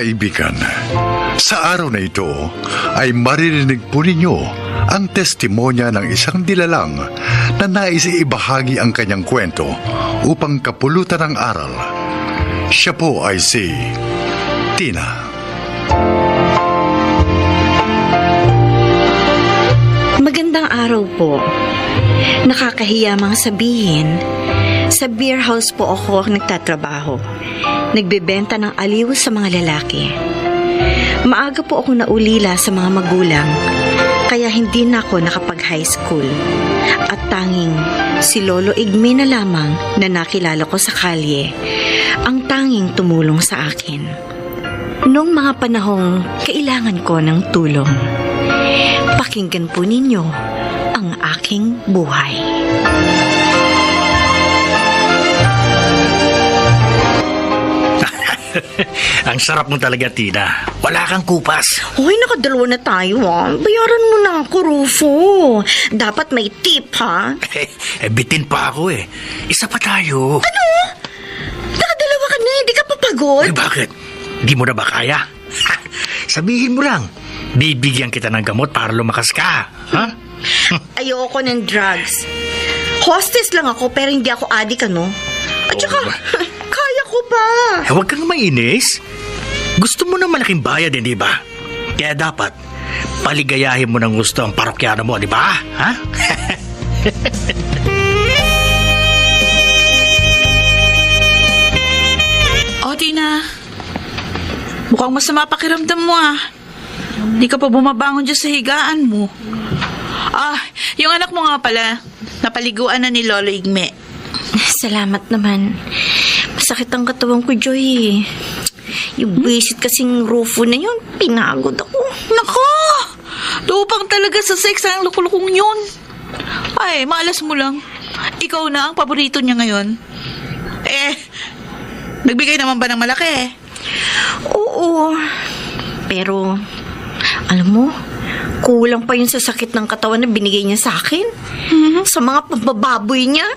kaibigan, sa araw na ito ay maririnig po ninyo ang testimonya ng isang dilalang na nais ibahagi ang kanyang kwento upang kapulutan ng aral. Siya po ay si Tina. Magandang araw po. Nakakahiya mga sabihin, sa beer house po ako nagtatrabaho. Nagbebenta ng aliw sa mga lalaki. Maaga po ako naulila sa mga magulang, kaya hindi na ako nakapag-high school. At tanging si Lolo Igme na lamang na nakilala ko sa kalye, ang tanging tumulong sa akin. Noong mga panahong kailangan ko ng tulong. Pakinggan po ninyo ang aking buhay. Ang sarap mo talaga, Tina. Wala kang kupas. Hoy, nakadalawa na tayo Bayaran mo na ako, Rufo. Dapat may tip, ha? Bitin pa ako eh. Isa pa tayo. Ano? Nakadalawa ka na, hindi ka papagod? Ay, bakit? Di mo na ba kaya? Sabihin mo lang. Bibigyan kita ng gamot para lumakas ka. Ha? Ayoko ng drugs. Hostess lang ako pero hindi ako adik, ano? At saka, kaya ko pa. Huwag kang mainis. Gusto mo ng malaking bayad, hindi ba? Kaya dapat, paligayahin mo ng gusto ang parokyano mo, di ba? Ha? O, Tina. Mukhang masama pakiramdam mo Hindi ka pa bumabangon dyan sa higaan mo. Yung anak mo nga pala, napaliguan na ni Lolo Igme. Salamat naman. Masakit ang katawan ko, Joy. Yung visit kasing Rufo na yun, pinagod ako. Nako! Tupang talaga sa sex ang lukulukong yun. Ay, malas mo lang. Ikaw na ang paborito niya ngayon. Nagbigay naman ba ng malaki? Oo. Pero, alam mo, kulang pa yun sa sakit ng katawan na binigay niya sa akin. Sa mga pambababoy niya.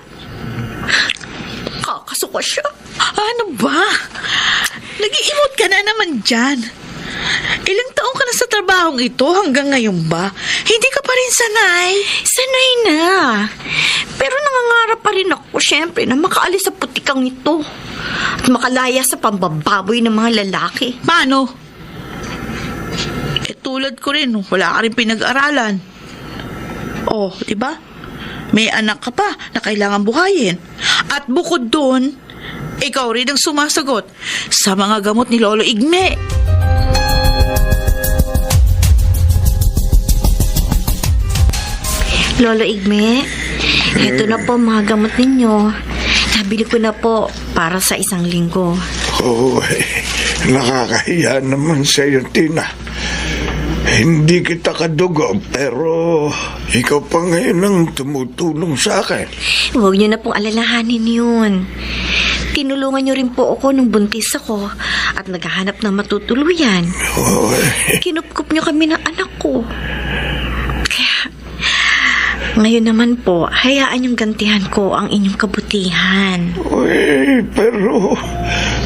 Kakasuka siya. Ano ba? Nag-i-emote ka na naman dyan. Ilang taong ka na sa trabahong ito hanggang ngayon ba? Hindi ka pa rin sanay? Sanay na. Pero nangangarap pa rin ako, syempre, na makaalis sa putikang ito. At makalaya sa pambababoy ng mga lalaki. Paano? Tulad ko rin, wala ka rin pinag-aralan. Di ba? May anak ka pa na kailangan buhayin. At bukod doon, ikaw rin ang sumasagot sa mga gamot ni Lolo Igme. Lolo Igme, eto na po mga gamot ninyo. Nabili ko na po para sa 1 linggo. Nakakahiya naman sa'yo, Tina. Hindi kita kadugo, pero ikaw pa ngayon ang tumutulong sa akin. Huwag niyo na pong alalahanin yun. Tinulungan niyo rin po ako nung buntis ako at naghahanap ng matutuluyan. Kinupkup niyo kami ng anak ko. Kaya, ngayon naman po, hayaan niyong gantihan ko ang inyong kabutihan. Pero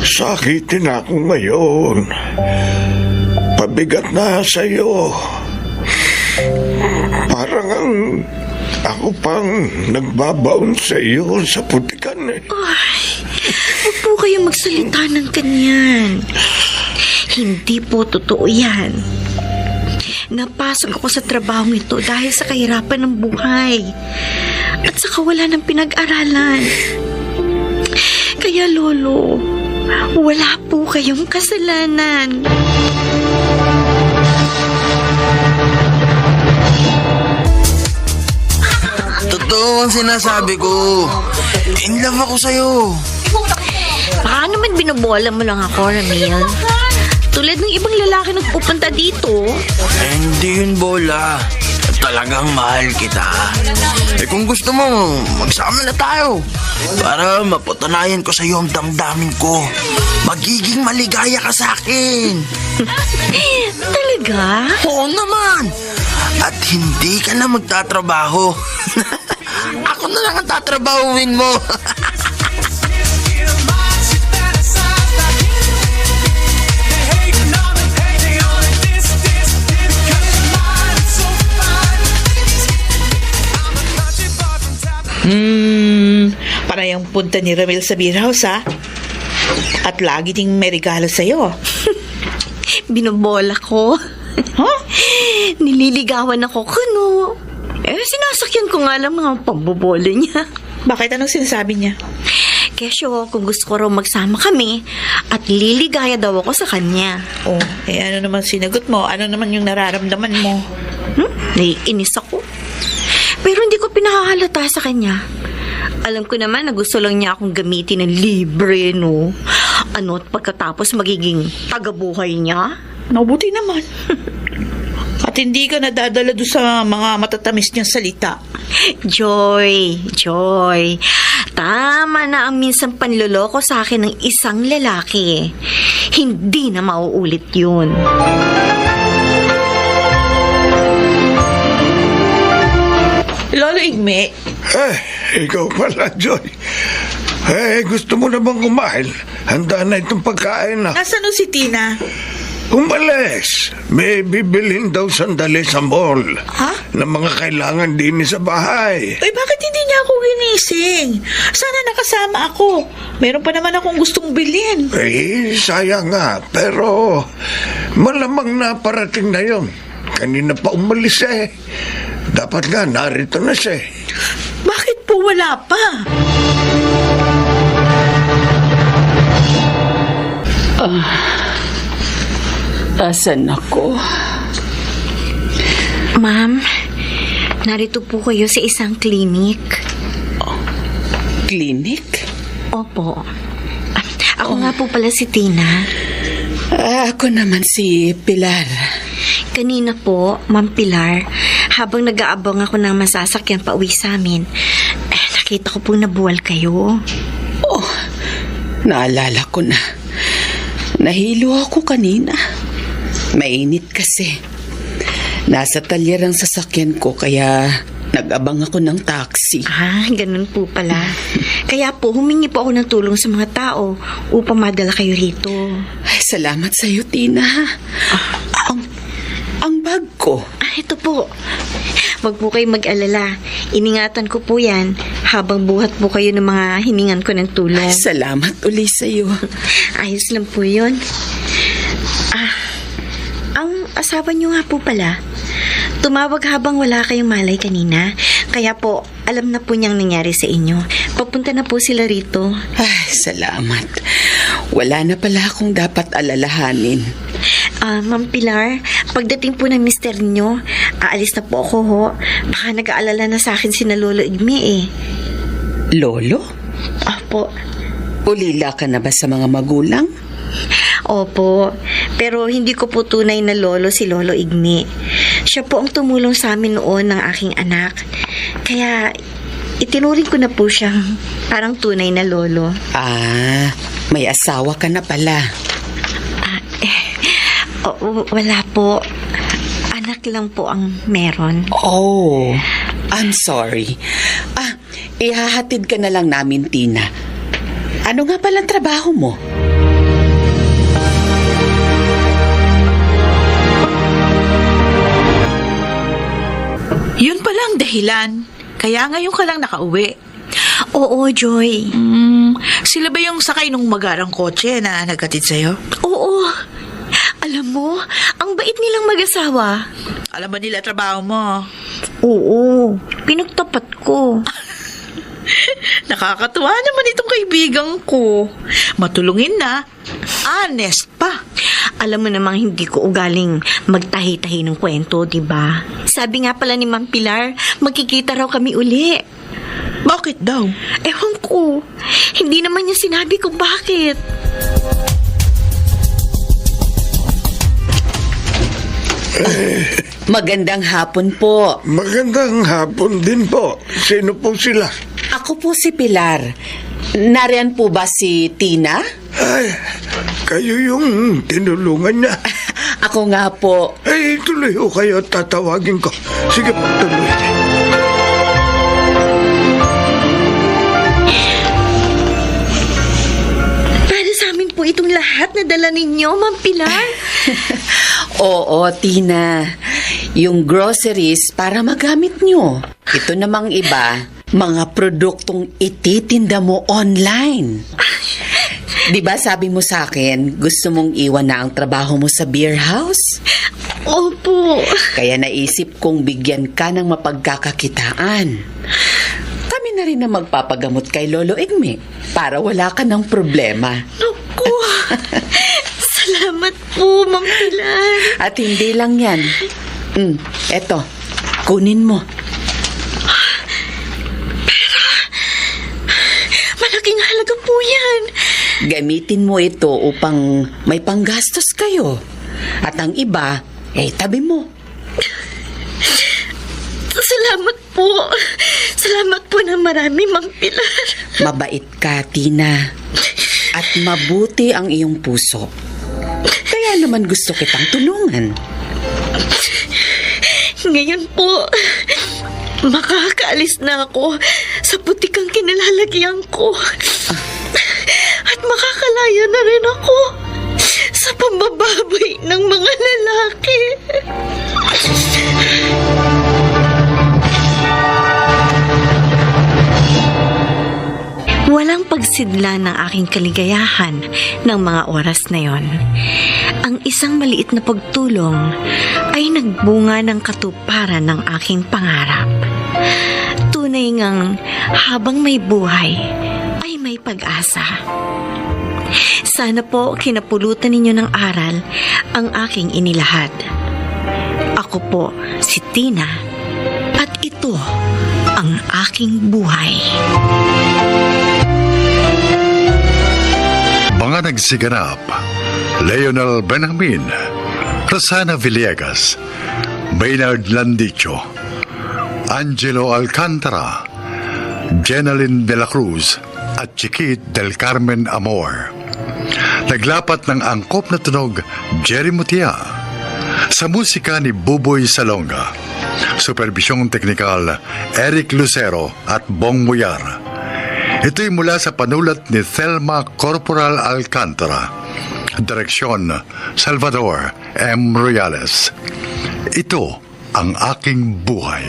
sakitin ako ngayon. Pabigat na sa'yo. Parang ako pang nagbabaon sa'yo sa putikan Ay, huwag po kayong magsalita ng ganyan. Hindi po totoo yan. Napasok ako sa trabahong ito dahil sa kahirapan ng buhay. At sa kawalan ng pinag-aralan. Kaya, Lolo, wala po kayong kasalanan. Totoo ang sinasabi ko. In love ako sa'yo. Baka naman binubola mo lang ako, Ramil. Tulad ng ibang lalaki nagpupunta dito. Hindi yun, bola. Talagang mahal kita. Kung gusto mo, magsama na tayo. Para mapatunayan ko sa'yo ang damdamin ko. Magiging maligaya ka sa akin. Talaga? Oo naman. At hindi ka na magtatrabaho. Ako na lang ang tatrabahuin mo. Parang yung punta ni Ramil sa beer house, ha? At lagi ding may regalo sa'yo. Binobola ko. Ha? Nililigawan ako kuno. Sinasakyan ko nga lang mga pambobola niya. Bakit? Anong sinasabi niya? Kesyo, kung gusto ko raw magsama kami at liligaya daw ako sa kanya. Oh, ano naman sinagot mo? Ano naman yung nararamdaman mo? Naiinis ako. Pero hindi ko pinahahalata sa kanya. Alam ko naman na gusto lang niya akong gamitin ng libre, no? At pagkatapos magiging tagabuhay niya? Mabuti naman. At hindi ka nadadala doon sa mga matatamis niyang salita. Joy. Tama na ang minsan panloloko sa akin ng isang lalaki. Hindi na mauulit yun. Lolo Igme, Ikaw pala, Joy. Gusto mo na bang kumain? Handa na itong pagkain na. nasaan no si Tina? Umalis. May bibilhin daw sandali sa mall. Ha? Na mga kailangan din sa bahay. Uy, bakit hindi niya ako ginising? Sana nakasama ako. Meron pa naman akong gustong bilhin. Sayang nga. Pero malamang na parating na yon. Kanina pa umalis eh. Dapat nga narito na siya. Bakit po wala pa? Asan ako? Ma'am, narito po kayo sa isang klinik. Klinik? Opo. Ako nga po pala si Tina. Ako naman si Pilar. Kanina po, Ma'am Pilar, habang nag-aabang ako ng masasakyan pa uwi sa amin, nakita ko pong nabuwal kayo. Oh, naalala ko na. Nahilo ako kanina. Mainit kasi. Nasa talyer ang sasakyan ko kaya nag-abang ako ng taxi. Ganun po pala. Kaya po, humingi po ako ng tulong sa mga tao upang madala kayo rito. Ay, salamat sa iyo, Tina. Ang bag ko. Ito po. Huwag po kayo mag-alala. Iningatan ko po yan habang buhat po kayo ng mga hiningan ko ng tulong. Salamat uli sa iyo. Ayos lang po yun. Ang asawa niyo nga po pala, tumawag habang wala kayong malay kanina. Kaya po, alam na po niyang nangyari sa inyo. Papunta na po sila rito. Ay, salamat. Wala na pala akong dapat alalahanin. Ma'am Pilar, pagdating po ng mister niyo, aalis na po ako ho. Baka nag-aalala na sa akin sina Lolo Igme eh. Lolo? Opo. Ulila ka na ba sa mga magulang? Opo, pero hindi ko po tunay na lolo si Lolo Igme. Siya po ang tumulong sa amin noon ng aking anak. Kaya itinuring ko na po siyang parang tunay na lolo. May asawa ka na pala. Wala po. Anak lang po ang meron. Oh, I'm sorry. Ihahatid ka na lang namin, Tina. Ano nga palang trabaho mo? Yun pala ang dahilan. Kaya ngayon ka lang nakauwi. Oo, Joy. Sila ba yung sakay nung magarang kotse na nagkatid sa'yo? Oo. Alam mo, ang bait nilang mag-asawa. Alam ba nila trabaho mo? Oo, pinagtapat ko. Nakakatuwa naman itong kaibigan ko. Matulungin na. Honest pa. Alam mo namang hindi ko ugaling magtahi-tahi ng kwento, di ba? Sabi nga pala ni Ma'am Pilar, magkikita raw kami uli. Bakit daw? Ewan ko. Hindi naman niya sinabi kung bakit. Magandang hapon po. Magandang hapon din po. Sino po sila? Ako po si Pilar. Nariyan po ba si Tina? Ay, kayo yung tinulungan niya. Ako nga po. Ay, tuloy ho kayo, tatawagin ko. Sige po, tuloy. Para sa amin po itong lahat na dala ninyo, Ma'am Pilar. Oo, Tina. Yung groceries para magamit nyo. Ito namang iba, mga produktong ititinda mo online. Di ba sabi mo sa akin, gusto mong iwan na ang trabaho mo sa beer house? Opo. Kaya naisip kong bigyan ka ng mapagkakakitaan. Kami na rin na magpapagamot kay Lolo Igme para wala ka ng problema. Naku. Salamat po, Ma'am Pilar. At hindi lang yan. Eto, kunin mo. Malaking halaga po yan. Gamitin mo ito upang may panggastos kayo. At ang iba, tabi mo. Salamat po. Salamat po na marami, Ma'am Pilar. Mabait ka, Tina. At mabuti ang iyong puso. Kaya naman gusto kitang tulungan. Ngayon po, makakaalis na ako sa putikang kinalalagyan ko. At makakalaya na rin ako sa pambababoy ng mga lalaki. Walang pagsidla ng aking kaligayahan ng mga oras na yon. Ang isang maliit na pagtulong ay nagbunga ng katuparan ng aking pangarap. Tunay ngang habang may buhay ay may pag-asa. Sana po kinapulutan ninyo ng aral ang aking inilahad. Ako po si Tina at ito ang aking buhay. Mga nagsiganap, Leonel Benjamin, Rosana Villegas, Maynard Landicho, Angelo Alcantara, Jenaline de la Cruz at Chiquit del Carmen Amor. Naglapat ng angkop na tunog, Jerry Mutia. Sa musika ni Buboy Salonga. Superbisyong teknikal, Eric Lucero at Bong Muyar. Ito'y mula sa panulat ni Thelma Corporal Alcantara. Direksyon, Salvador M. Royales. Ito ang aking buhay.